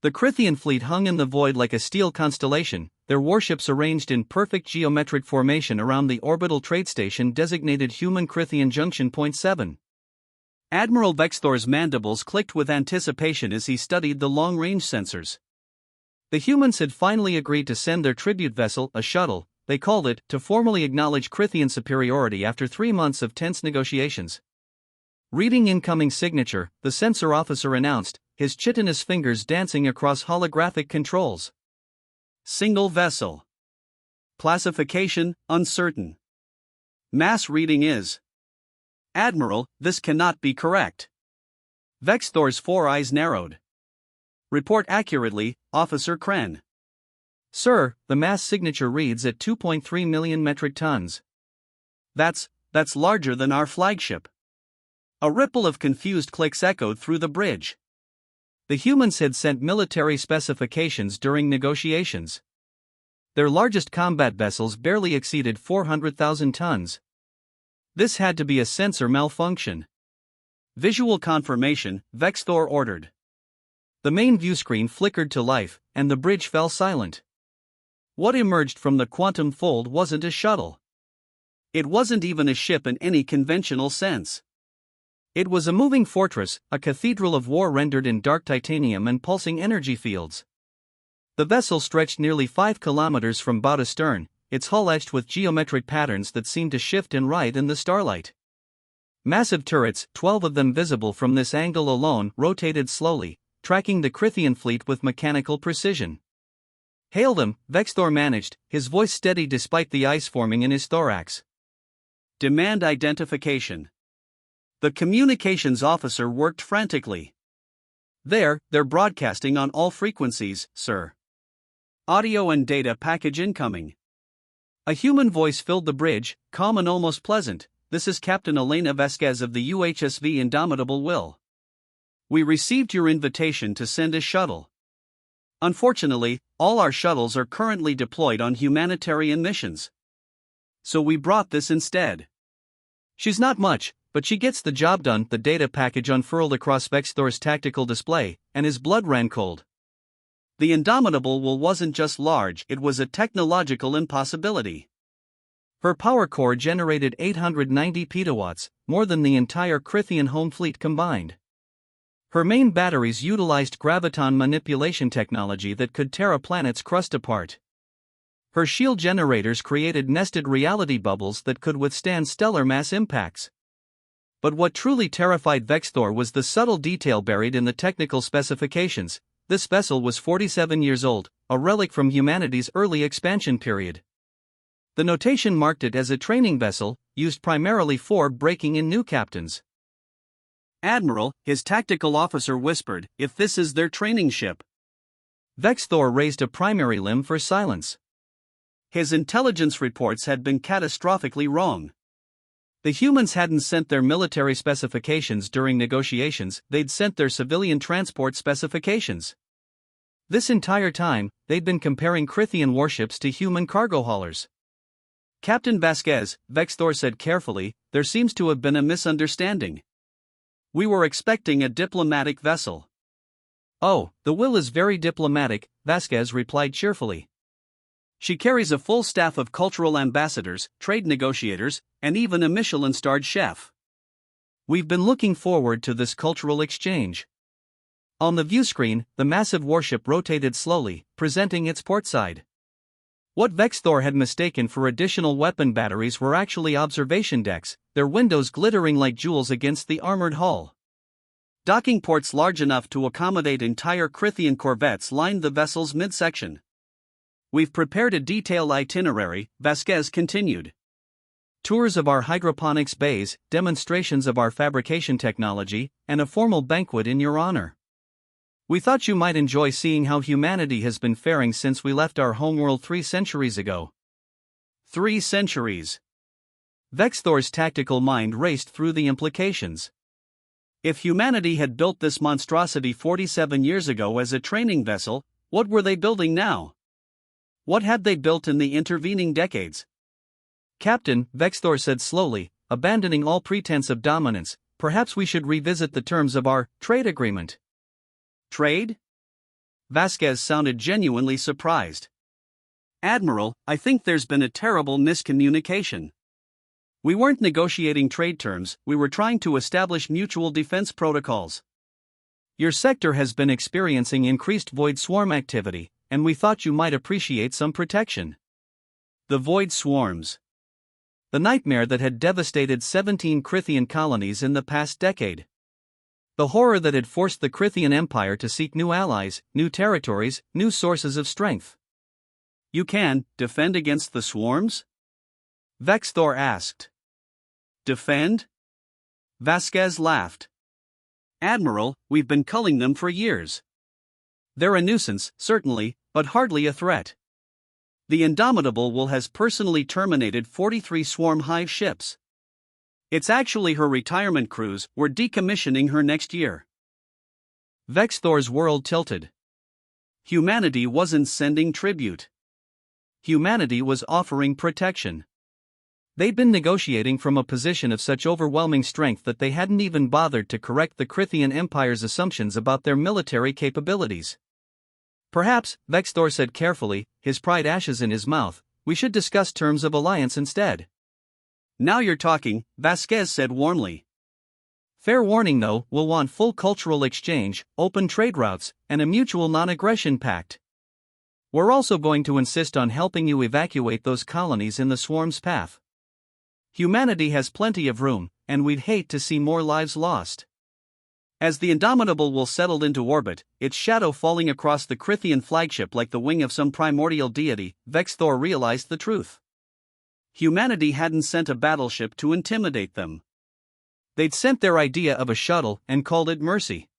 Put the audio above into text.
The Crythian fleet hung in the void like a steel constellation, their warships arranged in perfect geometric formation around the orbital trade station designated Human Crythian Junction Point 7. Admiral Vexthor's mandibles clicked with anticipation as he studied the long-range sensors. The humans had finally agreed to send their tribute vessel, a shuttle, they called it, to formally acknowledge Crythian superiority after 3 months of tense negotiations. Reading incoming signature, the sensor officer announced, his chitinous fingers dancing across holographic controls. Single vessel. Classification, uncertain. Mass reading is. Admiral, this cannot be correct. Vexthor's 4 eyes narrowed. Report accurately, Officer Kren. Sir, the mass signature reads at 2.3 million metric tons. That's larger than our flagship. A ripple of confused clicks echoed through the bridge. The humans had sent military specifications during negotiations. Their largest combat vessels barely exceeded 400,000 tons. This had to be a sensor malfunction. Visual confirmation, Vexthor ordered. The main viewscreen flickered to life, and the bridge fell silent. What emerged from the quantum fold wasn't a shuttle. It wasn't even a ship in any conventional sense. It was a moving fortress, a cathedral of war rendered in dark titanium and pulsing energy fields. The vessel stretched nearly 5 kilometers from bow to stern, its hull etched with geometric patterns that seemed to shift and right in the starlight. Massive turrets, 12 of them visible from this angle alone, rotated slowly, tracking the Crythian fleet with mechanical precision. Hail them, Vexthor managed, his voice steady despite the ice forming in his thorax. Demand identification. The communications officer worked frantically. They're broadcasting on all frequencies, sir. Audio and data package incoming. A human voice filled the bridge, calm and almost pleasant. This is Captain Elena Vasquez of the UHSV Indomitable Will. We received your invitation to send a shuttle. Unfortunately, all our shuttles are currently deployed on humanitarian missions. So we brought this instead. She's not much, but she gets the job done. The data package unfurled across Vexthor's tactical display, and his blood ran cold. The Indomitable Will wasn't just large, it was a technological impossibility. Her power core generated 890 petawatts, more than the entire Crythian home fleet combined. Her main batteries utilized graviton manipulation technology that could tear a planet's crust apart. Her shield generators created nested reality bubbles that could withstand stellar mass impacts. But what truly terrified Vexthor was the subtle detail buried in the technical specifications. This vessel was 47 years old, a relic from humanity's early expansion period. The notation marked it as a training vessel, used primarily for breaking in new captains. Admiral, his tactical officer whispered, if this is their training ship. Vexthor raised a primary limb for silence. His intelligence reports had been catastrophically wrong. The humans hadn't sent their military specifications during negotiations, they'd sent their civilian transport specifications. This entire time, they'd been comparing Crythian warships to human cargo haulers. Captain Vasquez, Vexthor said carefully, there seems to have been a misunderstanding. We were expecting a diplomatic vessel. Oh, the Will is very diplomatic, Vasquez replied cheerfully. She carries a full staff of cultural ambassadors, trade negotiators, and even a Michelin-starred chef. We've been looking forward to this cultural exchange. On the viewscreen, the massive warship rotated slowly, presenting its port side. What Vexthor had mistaken for additional weapon batteries were actually observation decks, their windows glittering like jewels against the armored hull. Docking ports large enough to accommodate entire Crythian corvettes lined the vessel's midsection. We've prepared a detailed itinerary, Vasquez continued. Tours of our hydroponics bays, demonstrations of our fabrication technology, and a formal banquet in your honor. We thought you might enjoy seeing how humanity has been faring since we left our homeworld 3 centuries ago. 3 centuries. Vexthor's tactical mind raced through the implications. If humanity had built this monstrosity 47 years ago as a training vessel, what were they building now? What had they built in the intervening decades? Captain, Vexthor said slowly, abandoning all pretense of dominance, perhaps we should revisit the terms of our trade agreement. Trade? Vasquez sounded genuinely surprised. Admiral, I think there's been a terrible miscommunication. We weren't negotiating trade terms, we were trying to establish mutual defense protocols. Your sector has been experiencing increased void swarm activity, and we thought you might appreciate some protection. The void swarms. The nightmare that had devastated 17 Crithian colonies in the past decade. The horror that had forced the Crithian Empire to seek new allies, new territories, new sources of strength. You can defend against the swarms? Vexthor asked. Defend? Vasquez laughed. Admiral, we've been culling them for years. They're a nuisance, certainly, but hardly a threat. The Indomitable Will has personally terminated 43 swarm hive ships. It's actually her retirement cruise, we're decommissioning her next year. Vexthor's world tilted. Humanity wasn't sending tribute. Humanity was offering protection. They'd been negotiating from a position of such overwhelming strength that they hadn't even bothered to correct the Crithian Empire's assumptions about their military capabilities. Perhaps, Vexthor said carefully, his pride ashes in his mouth, we should discuss terms of alliance instead. Now you're talking, Vasquez said warmly. Fair warning though, we'll want full cultural exchange, open trade routes, and a mutual non-aggression pact. We're also going to insist on helping you evacuate those colonies in the swarm's path. Humanity has plenty of room, and we'd hate to see more lives lost. As the Indomitable Will settled into orbit, its shadow falling across the Crithian flagship like the wing of some primordial deity, Vexthor realized the truth. Humanity hadn't sent a battleship to intimidate them. They'd sent their idea of a shuttle and called it mercy.